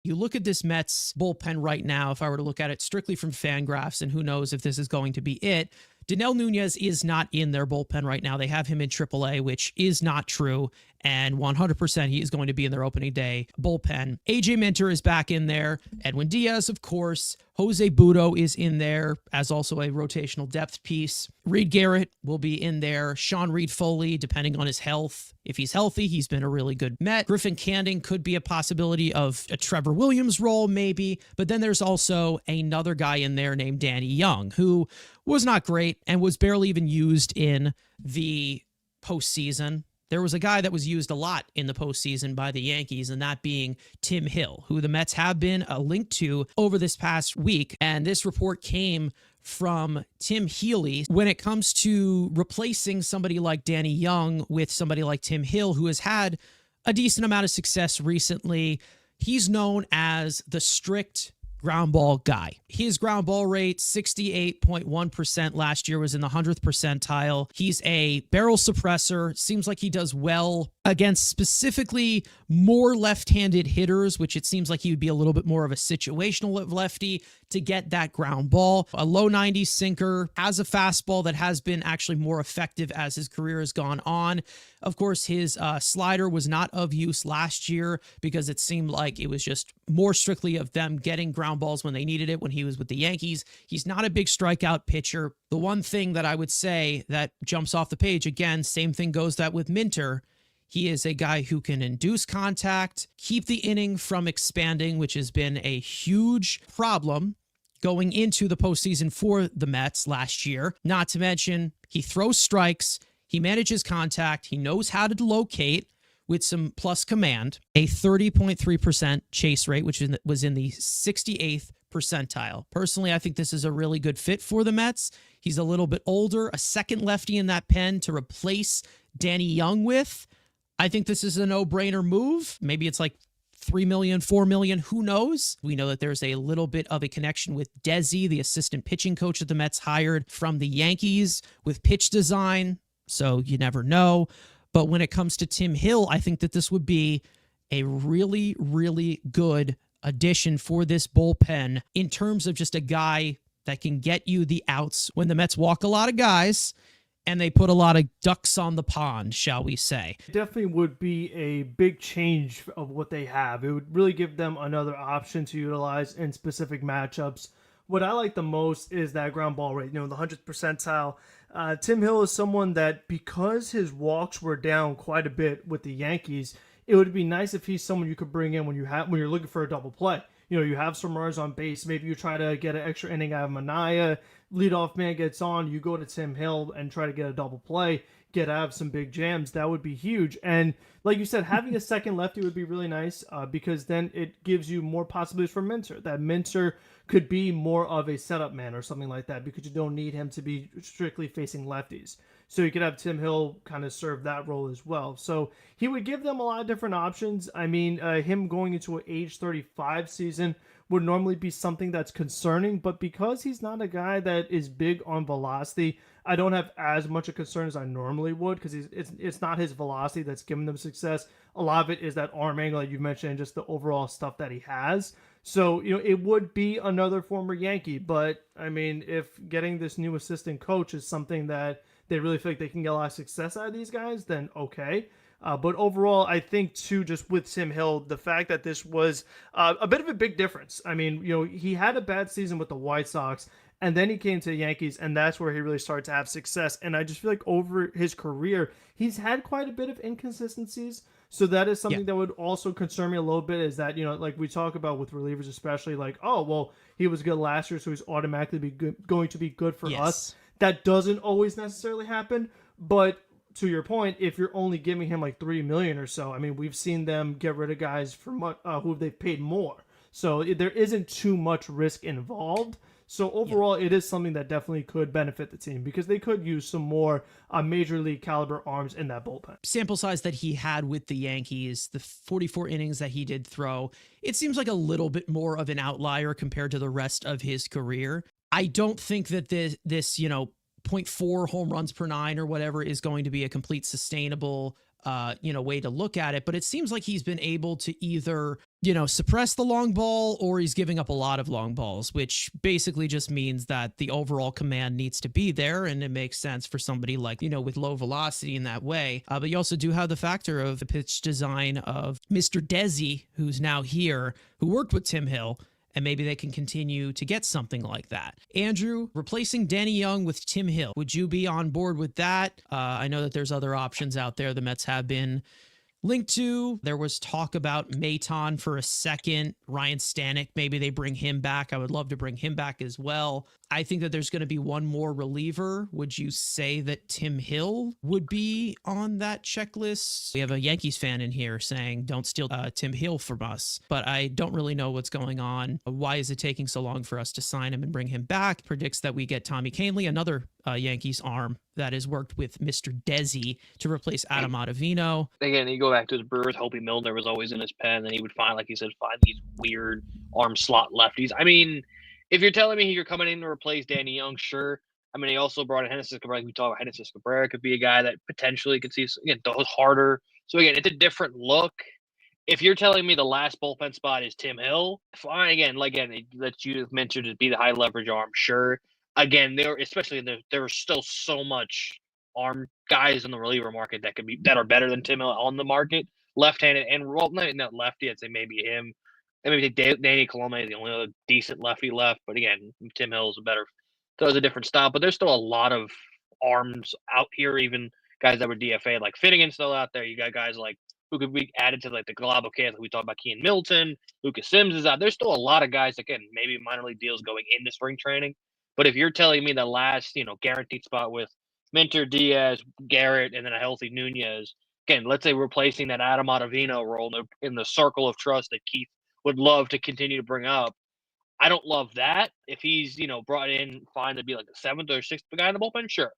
You look at this Mets bullpen right now, if I were to look at it strictly from Fangraphs, and who knows if this is going to be it, Danel Nunez is not in their bullpen right now. They have him in AAA, which is not true. And 100% he is going to be in their opening day bullpen. AJ Minter is back in there. Edwin Diaz, of course. Jose Budo is in there as also a rotational depth piece. Reed Garrett will be in there. Sean Reed Foley, depending on his health. If he's healthy, he's been a really good Met. Griffin Canning could be a possibility of a Trevor Williams role, maybe. But then there's also another guy in there named Danny Young, who was not great and was barely even used in the postseason. There was a guy that was used a lot in the postseason by the Yankees, and that being Tim Hill, who the Mets have been linked to over this past week. And this report came from Tim Healy. When it comes to replacing somebody like Danny Young with somebody like Tim Hill, who has had a decent amount of success recently, he's known as the strict ground ball guy. His ground ball rate, 68.1% last year, was in the 100th percentile. He's a barrel suppressor. Seems like he does well against specifically more left-handed hitters, which it seems like he would be a little bit more of a situational lefty to get that ground ball. A low 90s sinker, has a fastball that has been actually more effective as his career has gone on. Of course, his slider was not of use last year because it seemed like it was just more strictly of them getting ground balls when they needed it when he was with the Yankees. He's not a big strikeout pitcher. The one thing that I would say that jumps off the page, again, same thing goes that with Minter. He is a guy who can induce contact, keep the inning from expanding, which has been a huge problem going into the postseason for the Mets last year. Not to mention, he throws strikes, he manages contact, he knows how to locate with some plus command, a 30.3% chase rate, which was in the 68th percentile. Personally, I think this is a really good fit for the Mets. He's a little bit older, a second lefty in that pen to replace Danny Young with. I think this is a no-brainer move. Maybe it's like $3 million, $4 million, who knows? We know that there's a little bit of a connection with Desi, the assistant pitching coach that the Mets hired from the Yankees with pitch design, so you never know. But when it comes to Tim Hill, I think that this would be a really, really good addition for this bullpen in terms of just a guy that can get you the outs when the Mets walk a lot of guys and they put a lot of ducks on the pond, shall we say. It definitely would be a big change of what they have. It would really give them another option to utilize in specific matchups. What I like the most is that ground ball rate, the 100th percentile. Tim Hill is someone that, because his walks were down quite a bit with the Yankees, it would be nice if he's someone you could bring in when you're looking for a double play. You have some runners on base. Maybe you try to get an extra inning out of Manaea. Leadoff man gets on. You go to Tim Hill and try to get a double play, get out of some big jams. That would be huge. And like you said, having a second lefty would be really nice because then it gives you more possibilities for Minter. That Minter could be more of a setup man or something like that because you don't need him to be strictly facing lefties. So you could have Tim Hill kind of serve that role as well. So he would give them a lot of different options. I mean, him going into an age 35 season would normally be something that's concerning, but because he's not a guy that is big on velocity, I don't have as much a concern as I normally would because it's not his velocity that's giving them success. A lot of it is that arm angle that you mentioned and just the overall stuff that he has. So, it would be another former Yankee, but I mean, if getting this new assistant coach is something that they really feel like they can get a lot of success out of these guys, then okay. But overall, I think, too, just with Tim Hill, the fact that this was a bit of a big difference. I mean, he had a bad season with the White Sox, and then he came to the Yankees, and that's where he really started to have success. And I just feel like over his career, he's had quite a bit of inconsistencies. So that is something that would also concern me a little bit is that, like we talk about with relievers, especially like, oh, well, he was good last year, so he's automatically going to be good for us. That doesn't always necessarily happen. But to your point, if you're only giving him like $3 million or so, I mean, we've seen them get rid of guys for who they've paid more. So there isn't too much risk involved. So overall, it is something that definitely could benefit the team because they could use some more major league caliber arms in that bullpen. Sample size that he had with the Yankees, the 44 innings that he did throw, it seems like a little bit more of an outlier compared to the rest of his career. I don't think that this 0.4 home runs per nine or whatever is going to be a complete sustainable way to look at it. But it seems like he's been able to either, suppress the long ball, or he's giving up a lot of long balls, which basically just means that the overall command needs to be there. And it makes sense for somebody like, with low velocity in that way. But you also do have the factor of the pitch design of Mr. Desi, who's now here, who worked with Tim Hill. And maybe they can continue to get something like that. Andrew, replacing Danny Young with Tim Hill. Would you be on board with that? I know that there's other options out there the Mets have been linked to. There was talk about Maton for a second. Ryan Stanek, maybe they bring him back. I would love to bring him back as well. I think that there's going to be one more reliever. Would you say that Tim Hill would be on that checklist? We have a Yankees fan in here saying, don't steal Tim Hill from us. But I don't really know what's going on. Why is it taking so long for us to sign him and bring him back? Predicts that we get Tommy Kahnle, another Yankees arm that has worked with Mr. Desi to replace Adam Ottavino. Again, you go back to his Brewers, Hopi Milner was always in his pen, and he would find, like he said, find these weird arm slot lefties. I mean, if you're telling me you're coming in to replace Danny Young, sure. I mean, he also brought in Genesis Cabrera. We talk about Genesis Cabrera could be a guy that potentially could see, again, those harder. So, again, it's a different look. If you're telling me the last bullpen spot is Tim Hill, fine. Again, that you mentioned to be the high leverage arm, sure. Again, there's still so much arm guys in the reliever market that are better than Tim Hill on the market, left-handed and not lefty. I'd say maybe him. And maybe Danny Colome is the only other decent lefty left. But again, Tim Hill does a different style. But there's still a lot of arms out here, even guys that were DFA, like Finnegan's still out there. You got guys like who could be added to like the Global K. We talked about Kean Milton, Lucas Sims is out. There's still a lot of guys, again, maybe minor league deals going into spring training. But if you're telling me the last, guaranteed spot with Minter, Diaz, Garrett, and then a healthy Nunez, again, let's say replacing that Adam Ottavino role in the circle of trust that Keith would love to continue to bring up. I don't love that. If he's, brought in fine to be like the seventh or sixth guy in the bullpen, sure.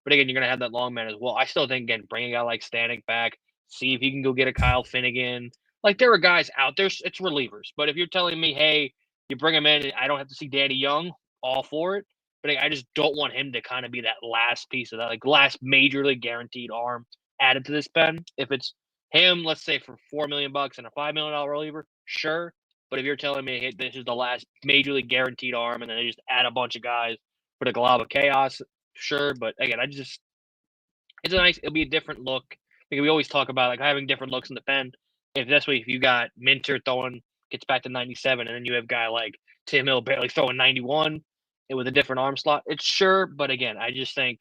But again, you're going to have that long man as well. I still think, again, bring a guy like Stanek back, see if he can go get a Kyle Finnegan. Like, there are guys out there. It's relievers. But if you're telling me, hey, you bring him in, I don't have to see Danny Young, all for it. But I just don't want him to kind of be that last piece of that, like last major league guaranteed arm added to this pen. If it's him, let's say for $4 million and a $5 million reliever, sure. But if you're telling me, hey, this is the last major league guaranteed arm, and then they just add a bunch of guys for the glob of chaos, sure. But again, it'll be a different look. We always talk about like having different looks in the pen. If you got Minter gets back to 97, and then you have a guy like Tim Hill barely throwing 91 with a different arm slot, it's sure. But again, I just think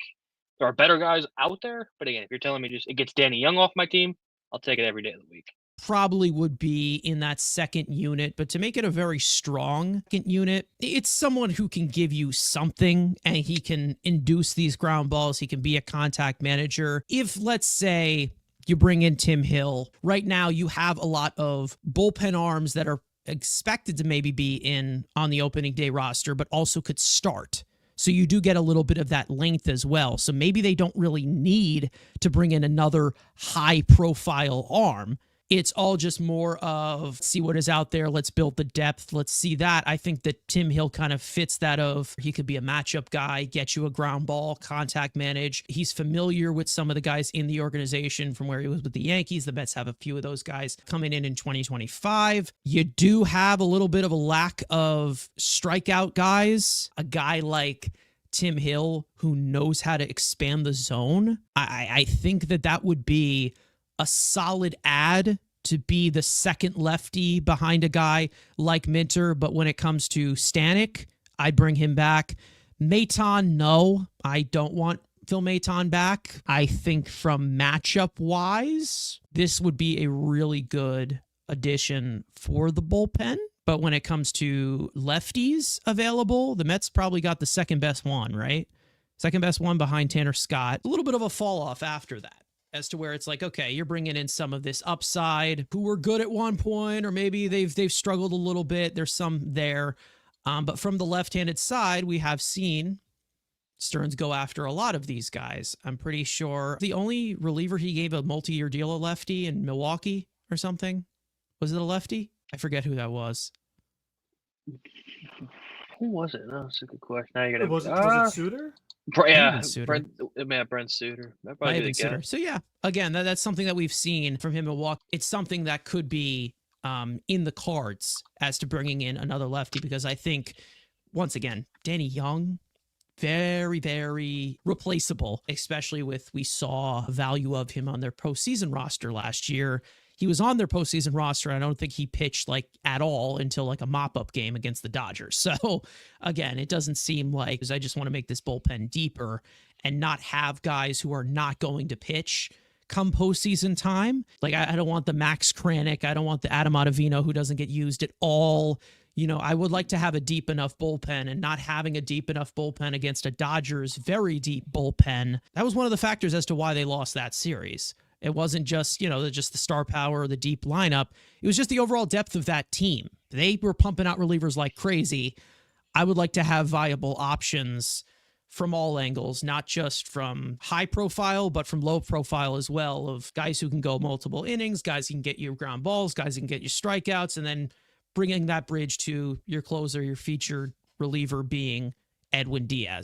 there are better guys out there. But again, if you're telling me it gets Danny Young off my team, I'll take it every day of the week. Probably would be in that second unit, but to make it a very strong second unit, it's someone who can give you something, and he can induce these ground balls. He can be a contact manager. If, let's say, you bring in Tim Hill, right now you have a lot of bullpen arms that are expected to maybe be on the opening day roster, but also could start. So you do get a little bit of that length as well. So maybe they don't really need to bring in another high profile arm. It's all just more of see what is out there. Let's build the depth. Let's see that. I think that Tim Hill kind of fits that of he could be a matchup guy, get you a ground ball, contact manage. He's familiar with some of the guys in the organization from where he was with the Yankees. The Mets have a few of those guys coming in 2025. You do have a little bit of a lack of strikeout guys. A guy like Tim Hill who knows how to expand the zone. I think that would be a solid add to be the second lefty behind a guy like Minter. But when it comes to Stanek, I'd bring him back. Maton, no, I don't want Phil Maton back. I think from matchup wise, this would be a really good addition for the bullpen. But when it comes to lefties available, the Mets probably got the second best one, right? Second best one behind Tanner Scott. A little bit of a fall off after that, as to where it's like, okay, you're bringing in some of this upside who were good at one point, or maybe they've struggled a little bit. There's some there. But from the left-handed side, we have seen Stearns go after a lot of these guys. I'm pretty sure the only reliever he gave a multi-year deal, a lefty in Milwaukee or something. Was it a lefty? I forget who that was. Who was it? That's a good question. Now you're gonna was it Suter? Yeah, Suter. Brent Suter. That Might probably have be been the Suter. guess. So yeah, again, that's something that we've seen from him in Milwaukee. It's something that could be in the cards as to bringing in another lefty, because I think, once again, Danny Young, very, very replaceable, especially with we saw value of him on their postseason roster last year. He was on their postseason roster. I don't think he pitched like at all until like a mop-up game against the Dodgers. So again, it doesn't seem like, because I just want to make this bullpen deeper and not have guys who are not going to pitch come postseason time. Like I don't want the Max Kranick. I don't want the Adam Ottavino who doesn't get used at all. You know, I would like to have a deep enough bullpen, and not having a deep enough bullpen against a Dodgers very deep bullpen. That was one of the factors as to why they lost that series. It wasn't just, just the star power or the deep lineup. It was just the overall depth of that team. They were pumping out relievers like crazy. I would like to have viable options from all angles, not just from high profile, but from low profile as well, of guys who can go multiple innings, guys who can get you ground balls, guys who can get you strikeouts, and then bringing that bridge to your closer, your featured reliever being Edwin Diaz.